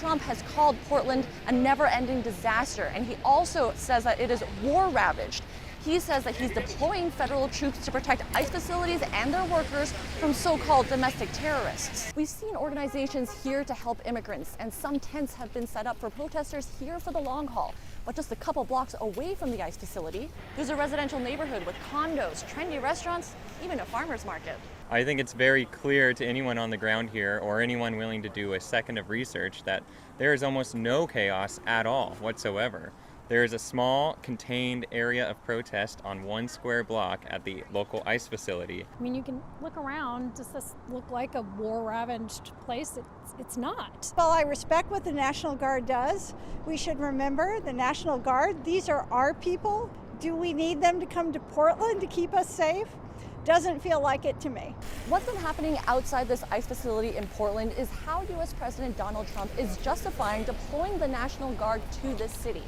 Trump has called Portland a never-ending disaster, and he also says that it is war-ravaged. He says that he's deploying federal troops to protect ICE facilities and their workers from so-called domestic terrorists. We've seen organizations here to help immigrants, and some tents have been set up for protesters here for the long haul. But just a couple blocks away from the ICE facility, there's a residential neighborhood with condos, trendy restaurants, even a farmer's market. I think it's very clear to anyone on the ground here or anyone willing to do a second of research that there is almost no chaos at all whatsoever. There is a small, contained area of protest on 1 square block at the local ICE facility. I mean, you can look around. Does this look like a war-ravaged place? It's not. Well, I respect what the National Guard does. We should remember the National Guard, these are our people. Do we need them to come to Portland to keep us safe? Doesn't feel like it to me. What's been happening outside this ICE facility in Portland is how U.S. President Donald Trump is justifying deploying the National Guard to this city.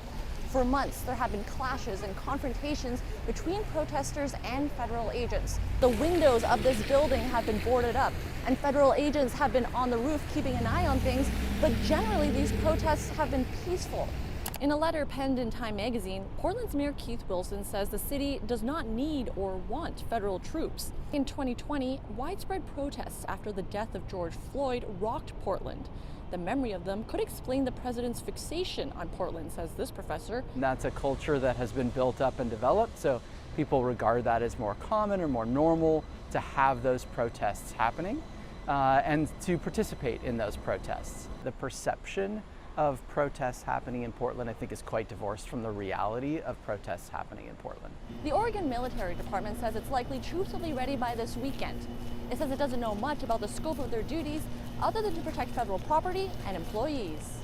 For months, there have been clashes and confrontations between protesters and federal agents. The windows of this building have been boarded up, and federal agents have been on the roof keeping an eye on things, but generally these protests have been peaceful. In a letter penned in Time magazine, Portland's Mayor Keith Wilson says the city does not need or want federal troops. In 2020, widespread protests after the death of George Floyd rocked Portland. The memory of them could explain the president's fixation on Portland, says this professor. And that's a culture that has been built up and developed, so people regard that as more common or more normal to have those protests happening and to participate in those protests. The perception of protests happening in Portland, I think, is quite divorced from the reality of protests happening in Portland. The Oregon Military Department says it's likely troops will be ready by this weekend. It says it doesn't know much about the scope of their duties other than to protect federal property and employees.